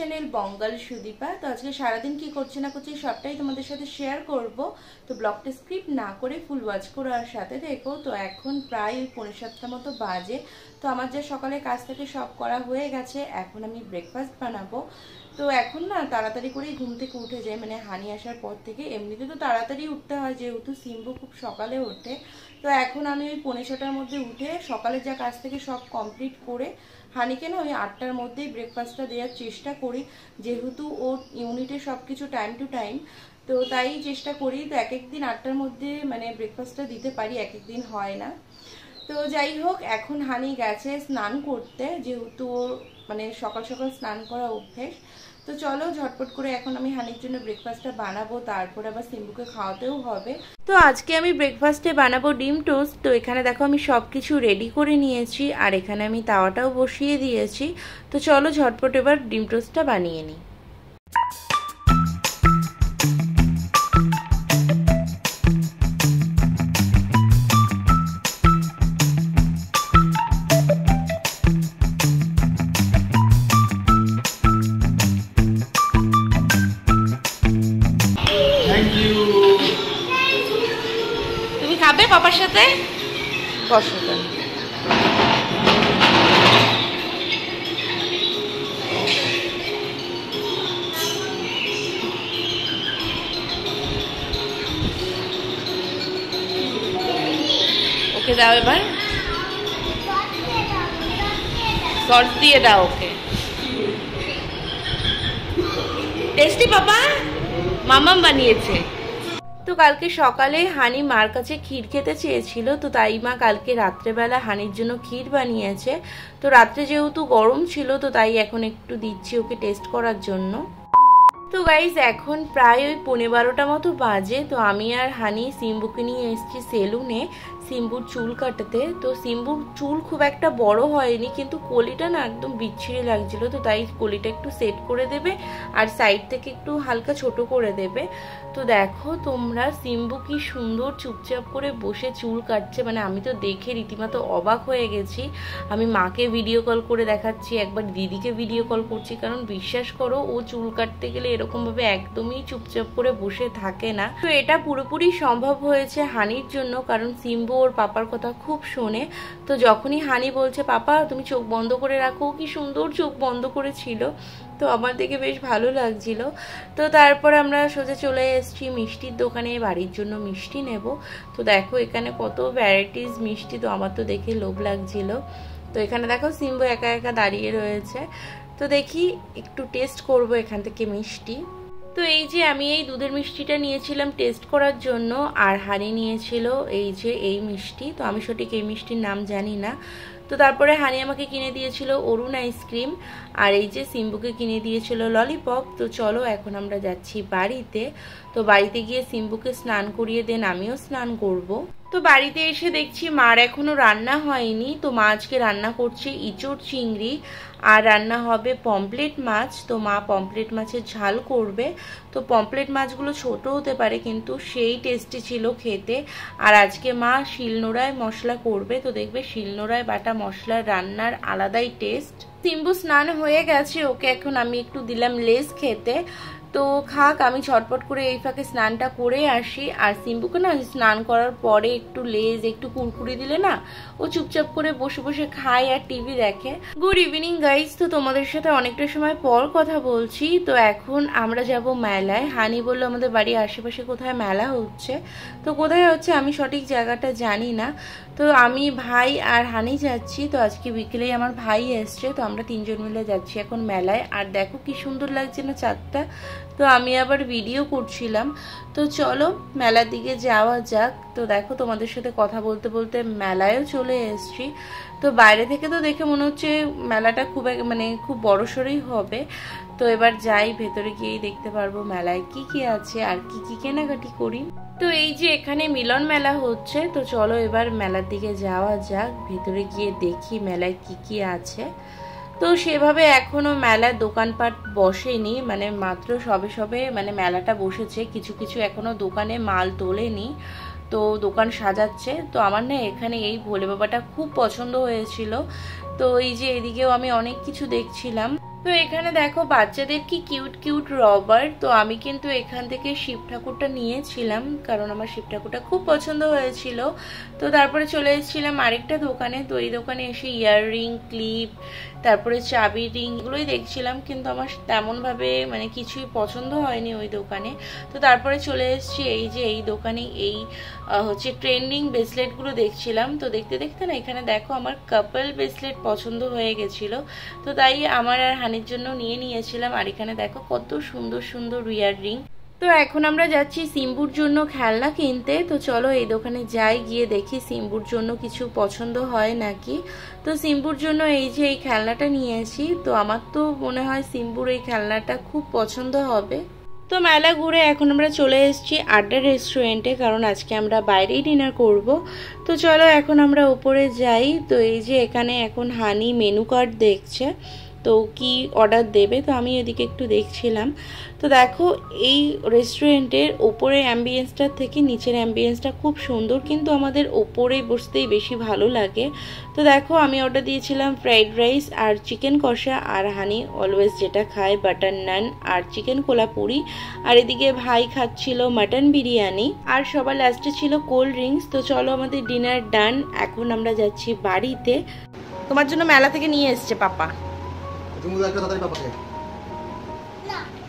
Channel বঙ্গাল Sudipa. তো আজকে সারাদিন কি করছি না করছি সবটাই তোমাদের সাথে শেয়ার করব। তো ব্লগটা স্ক্রিপ্ট না করে ফুল ওয়াচ করার সাথে দেখো। তো এখন প্রায় ওই 6:45 মতো বাজে। তো আমার যে সকালে কাজ থেকে সব করা হয়ে গেছে, এখন আমি ব্রেকফাস্ট বানাবো। তো এখন না তাড়াতাড়ি করেই ঘুম থেকে উঠে যায়, মানে হানি আসার পর থেকে। এমনিতে তো তাড়াতাড়ি উঠতে হয় যেহেতু সিম্বু খুব সকালে ওঠে। তো এখন আমি ওই 6:45-র মধ্যে উঠে সকালে যা কাজ থেকে সব কমপ্লিট করে হানিকে না ওই 8টার মধ্যেই ব্রেকফাস্টটা দেওয়ার চেষ্টা করি, যেহেতু ওর ইউনিটে সব কিছু টাইম টু টাইম। তো তাই চেষ্টা করি। তো এক একদিন 8টার মধ্যে মানে ব্রেকফাস্টটা দিতে পারি, এক একদিন হয় না। তো যাই হোক, এখন হানি গেছে স্নান করতে, যেহেতু ওর মানে সকাল সকাল স্নান করা অভ্যেস। তো চলো ঝটপট করে এখন আমি হানির জন্য ব্রেকফাস্টটা বানাবো, তারপর আবার সিম্বুকে খাওয়াতেও হবে। তো আজকে আমি ব্রেকফাস্টে বানাবো ডিম টোস্ট। তো এখানে দেখো আমি সব কিছু রেডি করে নিয়েছি, আর এখানে আমি তাওয়াটাও বসিয়ে দিয়েছি। তো চলো ঝটপট এবার ডিম টোস্টটা বানিয়ে নিই। তুমি খাবে বাবার সাথে? বসো। ওকে দাও, এবার সস দিয়ে দাও ওকে। টেস্টি বাবা, মামাম বানিয়েছে। তো কালকে সকালে হানি মার কাছে ক্ষীর খেতে চেয়েছিল, তো তাই মা কালকে রাত্রেবেলা হানির জন্য ক্ষীর বানিয়েছে। তো রাত্রে যেহেতু গরম ছিল, তো তাই এখন একটু দিচ্ছি ওকে টেস্ট করার জন্য। তো গাইজ এখন প্রায় ওই 12:15 মতো বাজে। তো আমি আর হানি সিম্বুকে নিয়ে এসেছি সেলুনে সিম্বুর চুল কাটাতে। তো সিম্বুর চুল খুব একটা বড় হয়নি, কিন্তু কলিটা না একদম বিচ্ছিরি লাগছিল। তো তাই কলিটা একটু সেট করে দেবে আর সাইড থেকে একটু হালকা ছোট করে দেবে। তো দেখো তোমরা, সিম্বু কি সুন্দর চুপচাপ করে বসে চুল কাটছে, মানে আমি তো দেখে রীতিমতো অবাক হয়ে গেছি। আমি মাকে ভিডিও কল করে দেখাচ্ছি, একবার দিদিকে ভিডিও কল করছি, কারণ বিশ্বাস করো ও চুল কাটতে গেলে এরকম ভাবে একদমই চুপচাপ করে বসে থাকে না। তো এটা পুরোপুরি সম্ভব হয়েছে হানির জন্য, কারণ সিম্বু ওর পাপার কথা খুব শোনে। তো যখনই হানি বলছে পাপা তুমি চোখ বন্ধ করে রাখো, কি সুন্দর চোখ বন্ধ করেছিল। তো আমার দেখে বেশ ভালো লাগছিল। তো তারপর আমরা সোজা চলে এসেছি মিষ্টির দোকানে, বাড়ির জন্য মিষ্টি নেব। তো দেখো এখানে কত ভ্যারাইটিস মিষ্টি, তো আমার তো দেখে লোভ লাগছিল। তো এখানে দেখো সিম্বু একা একা দাঁড়িয়ে রয়েছে। তো দেখি একটু টেস্ট করব এখান থেকে মিষ্টি। তো এই যে আমি এই দুধের মিষ্টিটা নিয়েছিলাম টেস্ট করার জন্য, আর হানি নিয়েছিল এই যে এই মিষ্টি। তো আমি সঠিক এই মিষ্টির নাম জানি না। তো তারপরে হানি আমাকে কিনে দিয়েছিল অরুণ আইসক্রিম, আর এই যে সিম্বুকে কিনে দিয়েছিল ললিপপ। তো চলো এখন আমরা যাচ্ছি বাড়িতে। তো বাড়িতে গিয়ে সিম্বুকে স্নান করিয়ে দেন আমিও স্নান করব। তো বাড়িতে এসে দেখছি মার এখনো রান্না হয়নি। তো মা আজকে রান্না করছে ইঁচড় চিংড়ি, আর রান্না হবে পমপ্লেট মাছ। তো মা পমপ্লেট মাছের ঝাল করবে। তো পমপ্লেট মাছগুলো ছোট হতে পারে, কিন্তু সেই টেস্টি ছিল খেতে। আর আজকে মা শিলনোড়ায় মশলা করবে। তো দেখবে শিলনোড়ায় বাটা মশলার রান্নার আলাদাই টেস্ট। সিম্বু স্নান হয়ে গেছে, ওকে এখন আমি একটু দিলাম লেস খেতে। তো খাক, আমি ঝটপট করে এই ফাঁকে স্নানটা করে আসি। আর সিম্বুকে না স্নান করার পরে একটু লেজ একটু কুরকুরি দিলে না ও চুপচাপ করে বসে বসে খায় আর টিভি দেখে। Good evening guys. তো তোমাদের সাথে অনেকটা সময় পর কথা বলছি। তো এখন আমরা যাব মেলায়। হানি বললো আমাদের বাড়ির আশেপাশে কোথায় মেলা হচ্ছে। তো কোথায় হচ্ছে আমি সঠিক জায়গাটা জানি না। তো আমি ভাই আর হানি যাচ্ছি। তো আজকে বিকেলেই আমার ভাই এসছে, তো আমরা 3জন মিলে যাচ্ছি এখন মেলায়। আর দেখো কি সুন্দর লাগছে না চাঁদটা। তো আমি আবার ভিডিও করছিলাম। তো চলো মেলার দিকে যাওয়া যাক। তো দেখো তোমাদের সাথে কথা বলতে বলতে মেলায়ও চলে এসেছি। তো বাইরে থেকে তো দেখে মনে হচ্ছে মেলাটা খুব বড়সড়ই হবে। তো এবার যাই, ভেতরে গিয়েই দেখতে পারবো মেলায় কি কি আছে আর কি কি কেনাকাটি করি। তো এই যে এখানে মিলন মেলা হচ্ছে। তো চলো এবার মেলার দিকে যাওয়া যাক, ভেতরে গিয়ে দেখি মেলায় কি কি আছে। তো সেভাবে এখনো মেলার দোকানপাট বসেনি, মানে মাত্র সবে সবে মেলাটা বসেছে, কিছু কিছু এখনো দোকানে মাল তোলেনি। তো দোকান সাজাচ্ছে। তো আমার না এখানে এই ভোলে বাবাটা খুব পছন্দ হয়েছিল। তো এই যে এদিকেও আমি অনেক কিছু দেখছিলাম। তো এখানে দেখো বাচ্চাদের কি কিউট কিউট রবার। তো আমি কিন্তু এখান থেকে শিব ঠাকুরটা নিয়েছিলাম, কারণ আমার শিব ঠাকুরটা খুব পছন্দ হয়েছিল। তো তারপরে চলে এসেছিলাম আরেকটা দোকানে। তো এই দোকানে এসে ইয়াররিং, ক্লিপ, তারপরে চাবি রিং এগুলোই দেখছিলাম, কিন্তু আমার তেমনভাবে মানে কিছুই পছন্দ হয়নি ওই দোকানে। তো তারপরে চলে এসেছি এই যে এই দোকানে, এই হচ্ছে ট্রেন্ডিং ব্রেসলেটগুলো দেখছিলাম। তো দেখতে দেখতে না এখানে দেখো আমার কাপল ব্রেসলেট পছন্দ হয়ে গেছিলো। তো তাই আমার আর হানির জন্য নিয়েছিলাম। আর এখানে দেখো কত সুন্দর সুন্দর ইয়াররিং। তো এখন আমরা যাচ্ছি সিম্বুর জন্য খেলনা কিনতে। তো চলো এই দোকানে যাই, গিয়ে দেখি সিম্বুর জন্য কিছু পছন্দ হয় নাকি। তো সিম্বুর জন্য এই যে এই খেলনাটা নিয়েছি। তো আমার তো মনে হয় সিম্বুর এই খেলনাটা খুব পছন্দ হবে। তো মেলা ঘুরে এখন আমরা চলে এসেছি আড্ডা রেস্টুরেন্টে, কারণ আজকে আমরা বাইরেই ডিনার করব। তো চলো এখন আমরা উপরে যাই। তো এই যে এখানে এখন হানি মেনু কার্ড দেখছে, তো কি অর্ডার দেবে। তো আমি এদিকে একটু দেখছিলাম। তো দেখো এই রেস্টুরেন্টের ওপরের অ্যাম্বিয়েন্সটার থেকে নিচের অ্যাম্বিয়েন্সটা খুব সুন্দর, কিন্তু আমাদের ওপরে বসতেই বেশি ভালো লাগে। তো দেখো আমি অর্ডার দিয়েছিলাম ফ্রাইড রাইস আর চিকেন কষা, আর হানি অলওয়েজ যেটা খায় বাটার নান আর চিকেন কোলাপুরি। আর এদিকে ভাই খাচ্ছিল মাটন বিরিয়ানি, আর সবার লাস্টে ছিল কোল্ড ড্রিঙ্কস। তো চলো আমাদের ডিনার ডান, এখন আমরা যাচ্ছি বাড়িতে। তোমার জন্য মেলা থেকে নিয়ে এসছে পাপা।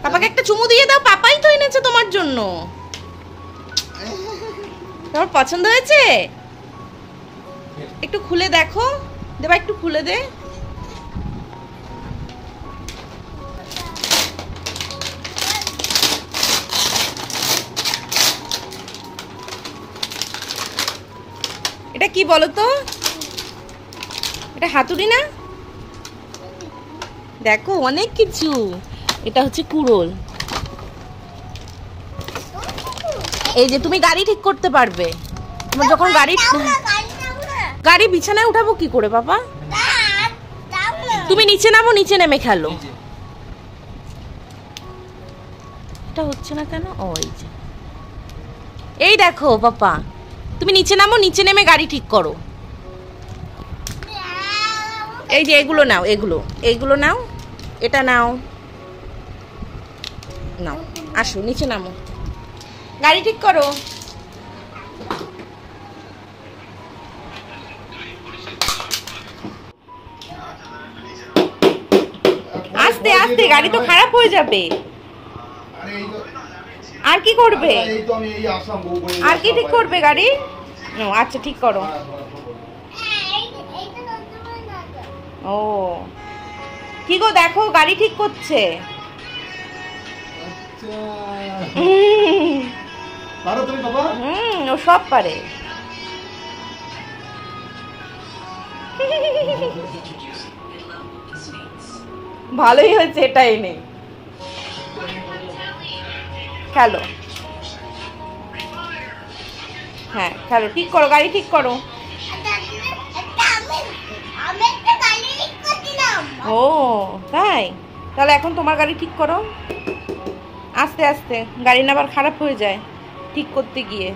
পাপাকে একটা চুমু দিয়ে দাও, পাপাই তো এনেছে তোমার জন্য। তোমার পছন্দ হয়েছে? একটু খুলে দেখো, দেবা একটু খুলে দে। এটা কি বলো তো? এটা হাতুড়ি না? দেখো অনেক কিছু। এটা হচ্ছে কুড়োল। এই যে তুমি গাড়ি ঠিক করতে পারবে। তোমার যখন গাড়ি বিছানায় উঠাবো কি করে বাবা? তুমি নিচে নামো, নিচে নেমে খেলো। এটা হচ্ছে না কেন? ও এই দেখো পাপা, তুমি নিচে নামো, নিচে নেমে গাড়ি ঠিক করো। এই যে এগুলো নাও, এগুলো নাও, এটা নাও, নাও, আসো নিচে নামো, গাড়ি ঠিক করো। আস্তে আস্তে, গাড়ি তো খারাপ হয়ে যাবে। আর কি করবে? আর কি ঠিক করবে গাড়ি? আচ্ছা ঠিক করো। ও কি গো, দেখো গাড়ি ঠিক করছে। ও সব পারে। ভালোই হয়েছে এটা এনে। খেলো, হ্যাঁ খেলো, ঠিক করো, গাড়ি ঠিক করো। ও তাই, তাহলে এখন তোমার গাড়ি ঠিক করো। আস্তে আস্তে, গাড়ি না আবার খারাপ হয়ে যায় ঠিক করতে গিয়ে।